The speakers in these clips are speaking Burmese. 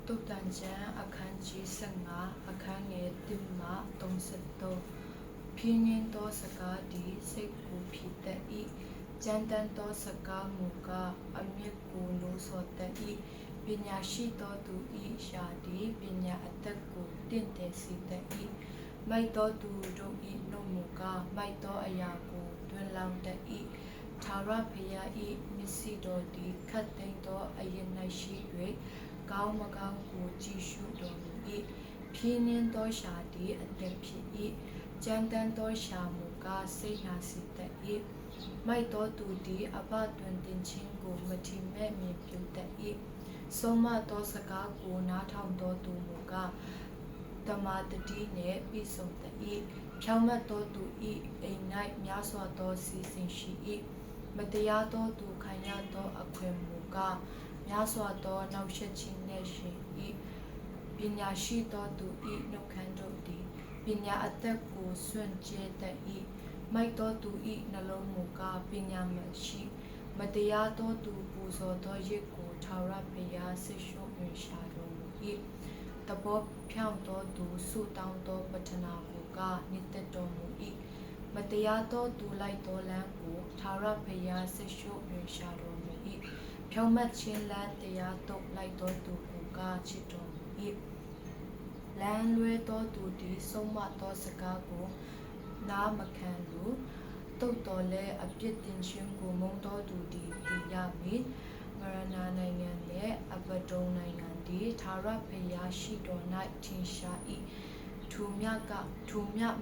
တုတ်တန်ချံအခန်းကြီး15အခန်းငယ်1မှ33ဖြင်းငင်းသောစကားသည်စိတ်ကိုဖြစ်တတ်၏ကြမ်းတမ်းသောစကားမူကားအမျက်ကိုနိုးဆော်တတ်၏ပညာရှိသောသူ၏ရှာသည်ပညာအသက်ကိုတင့်တယ်စေတတ်၏မိုက်သောသူတို့၏နှုတ်မူကားမိုက်သောအရာကိုတွင်လောင်တတ်၏ထာဝရဘုရား၏မျက်စိတော်သည်ခတ်သိမ်းသောအရင်၌ရှိ၍ကောင်းမကောင်းကိုကြည့်ရှုတော်မူ၏ဖြင်းနှင်းသောရှာသည်အသက်ဖြစ်၏ကြမ်းတမ်းသောရှာမူကားစိတ်နာစေတတ်၏မိုက်သောသူသည်အဘတွင်တင်ခြင်းကိုမထီမဲ့မြင်ပြုတတ်၏ဆုံးမသောစကားကိုနားထောင်သောသူမူကားတမာတတိနှင့်ပြီးဆုံးတတ်၏ဖြောင့်မတ်သောသူ၏အိမ်၌များစွာသောစီစဉ်ရှိ၏မတရားသောသူခံရသောအခွင့်မူကားများစွာသောနောက်ဆက်ခြင်းနှင့်ရှိ၏ပညာရှိသောသူ၏နှုတ်ခမ်းတို့သည်ပညာအသက်ကိုစွန့်ကြဲတတ်၏မိုက်သောသူ၏နှလုံးမူကားပညာမရှိမတရားသောသူပူဇော်သောရစ်ကိုထာဝရဘုရားဆစ်ရှုဝင်ရှာတော်မူ၏တဘောဖြောင့်သောသူဆုတောင်းသောပတ္ထနာကိုကားနှစ်သက်တော်မူ၏မတရားသောသူလိုက်သောလမ်းကိုထာဝရဘုရားဆစ်ရှုဝင်ရှာတော်မူ၏ဖြောင့်မတ်ခြင်းလမ်းတရားသို့လိုက်သောသူကိုကားချစ်တော်မူ၏လမ်းလွဲသောသူသည်ဆုံးမသောစကားကိုနားမခံလိုတုတ်တော်လဲအပြစ်တင်ခြင်းကိုမုန်းသောသူသည်သိရမည်မရဏနိုင်ငံနှင့်အဘဒုံနိုင်ငံသည်ထာဝရဘုရားရှိတော်၌ထင်ရှား၏ထိုမြ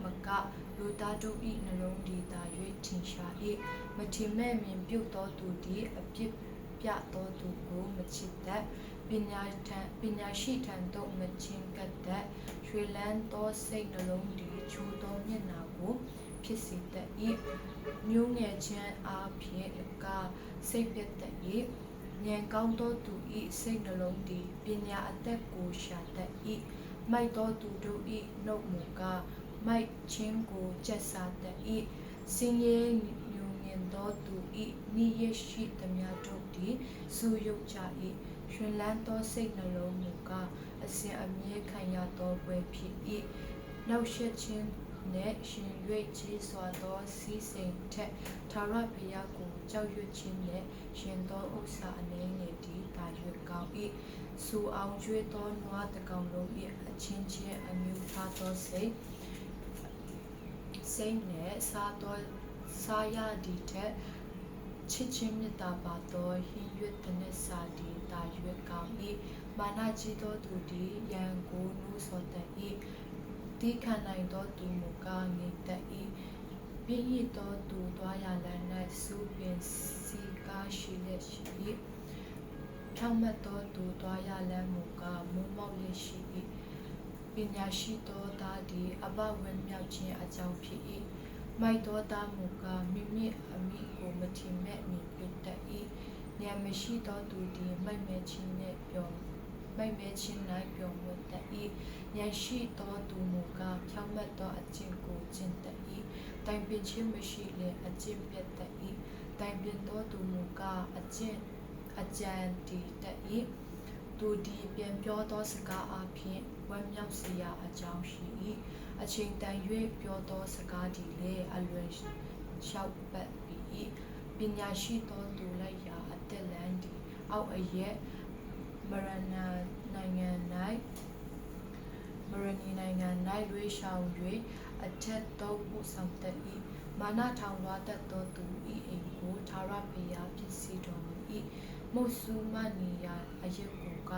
မကလူသားတို့၏နှလုံးသည်သာ၍ထင်ရှား၏မထင်မဲ့မြင်ပြုတ်သောသူသည်အပြစ်ပြသောသူကိုမချစ်တတ်ပညာရှိထံသို့မချဉ်ကပ်တတ်ရွှေလန်းသောစိတ်နှလုံးသည်ချိုးသောမျက်နှာကိုဖြစ်စေတတ်၏မျိုးငယ်ခြင်းအားဖြင့်ကားစိတ်ပြတ်တတ်၏ဉာဏ်ကောင်းသောသူ၏စိတ်နှလုံးသည်ပညာအသက်ကိုရှာတတ်၏မိုက်သောသူတို့၏နှုတ်မူကားမိုက်ခြင်းကိုကျက်စားတတ်၏စင်ရဲညူငင်သောသူ၏နိယရှိသမျှတို့သည်စူယုတ်ကြ၏ရှင်လန်းသောစိတ်နှလုံးမူကားအစဉ်အမြဲခံရသောပွဲဖြစ်၏နောက်ဆက်ခြင်းနှင့်ရှင်၍ကြီးစွာသောစီးစိမ်ထက်ထာဝရဘုရားကိုကြောက်ရွံ့ခြင်းနှင့်ရှင်သောဥစ္စာအနေငယ်သည်သာ၍ကောင်း၏စူအောင်ကျွေးသောနွားတကောင်လုံး၏အချင်းချင်းအမျိုးထားသောစိတ်နှင့်စားရသည်ထက်ချစ်ချင်းမြတ်တာပါသောဟင်းရွက်တနက်စာသည်သာ၍ကောင်း၏မာနကြီးသောသူသည်ရန်ကိုနိုးဆော်တတ်၏တိခံနိုင်သောသူမူကားငြိမ်သက်၏ပြည့်ရသောသူသွားရလမ်း၌စူးပင်စီကားရှိလျက်ရှိ၏ဖြောင့်မတ်သောသူသွားရလမ်းမူကားမိုးမောက်လျက်ရှိ၏ပညာရှိသောသားသည်အဘဝင်းမြောက်ခြင်းအကြောင်းဖြစ်၏မိုက်သောသားမူကားမိမိအမိကိုမထီမဲ့မြင်ပြုတတ်၏ဉာဏ်မရှိသောသူသည်မိုက်မဲခြင်း၌ပျော်မွေ့တတ်၏ဉာဏ်ရှိသောသူမူကားဖြောင့်မတ်သောအကျင့်ကိုကျင့်တတ်၏တိုင်ပင်ခြင်းမရှိလျှင်အကျင့်ပြတ်တတ်၏တိုင်ပင်သောသူမူကားအကြံတည်တတ်၏သူသည်ပြန်ပြောသောစကားအပြင်ဝမ်းမြောက်စေရာအကြောင်းရှိ၏အချိန်တန်၍ပြောသောစကားသည်လည်းအလွန်လျှောက်ပတ်၏ပညာရှိသောသူလိုက်ရာအသက်လန်းသည်အောက်အရက်မရဏနိုင်ငံ၌ရွေးရှောင်၍အထက်သို့ပို့ဆောင်တတ်၏မာနထောင်လွှားတတ်သောသူ၏အိမ်ကိုထာဝရဘုရားဖြစ်စေတော်မူ၏မုတ်ဆုမနီယာအရက်ကိုက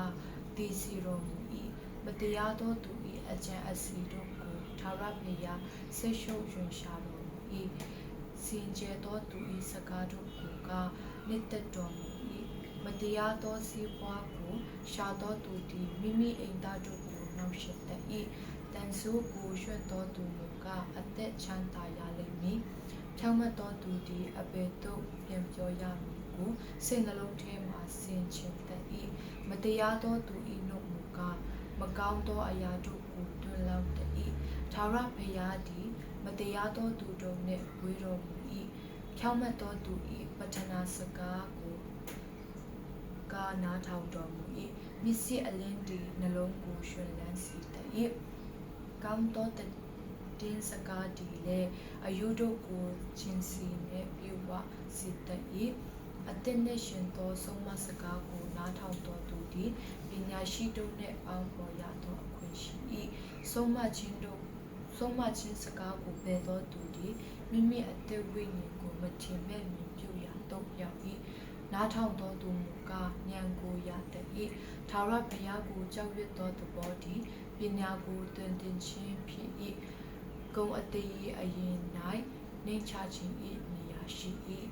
တည်စေတော်မူ၏မတရားသောသူ၏အကြံအစီတို့ကိုထာဝရဘုရားဆိတ်ရှုပ်ရွံရှာတော်မူ၏စင်ကြယ်သောသူ၏စကားတို့ကိုကနှစ်သက်တော်မူ၏မတရားသောစီးပွားကိုရှာသောသူသည်မိမိအိမ်သားတို့ကိုနှောက်ယှက်တတ်၏တန်ဆိုးကိုရွှတ်သောသူမူကားအသက်ချမ်းသာရလိမ့်မည်ဖြောင့်မတ်သောသူသည်အဘယ်သို့ပြန်ပြောရမည်ကိုစိတ်နှလုံးထဲမှဆင်ခြင်တတ်၏မတရားသောသူ၏နှုတ်မူကားမကောင်းသောအရာတို့ကိုတွင်လောင်းတတ်၏ထာဝရဘုရားသည်မတရားသောသူတို့နှင့်ဝေးတော်မူ၏ဖြောင့်မတ်သောသူ၏ပတ္ထနာစကားကိုကာနာထောင်တော်မူ၏ စ္စည်းအလင်းဒီနှလုံးကိုရွှင်လန်းစေတတ်၏ကောင်းသောတင်းစကားဒီလည်းအယုတို့ကိုချင်းစီနှင့်ပြုဝစေတတ်၏အသစ်နှင့်ရှင်သောဆုံးမစကားကိုနားထောင်တော်သူသည်ပညာရှိတို့နှင့်ပေါင်းဖော်ရသောအခွင့်ရှိ၏ဆုံးမခြင်းစကားကိုပယ်သောသူသည်မိမိအသက်ဝိညာဉ်ကိုမထင်မဲ့မြင်ပြုရာသို့ရောက်၏နားထောင်သောသူမူကားဉာဏ်ကိုရတတ်၏ထာဝရဘုရားကိုကြောက်ရွံ့သောသဘောသည်ပညာကိုတွင်တင်ခြင်းဖြစ်၏ဂုဏ်အသေးအရင်၌နှိမ့်ချခြင်း၏နေရာရှိ၏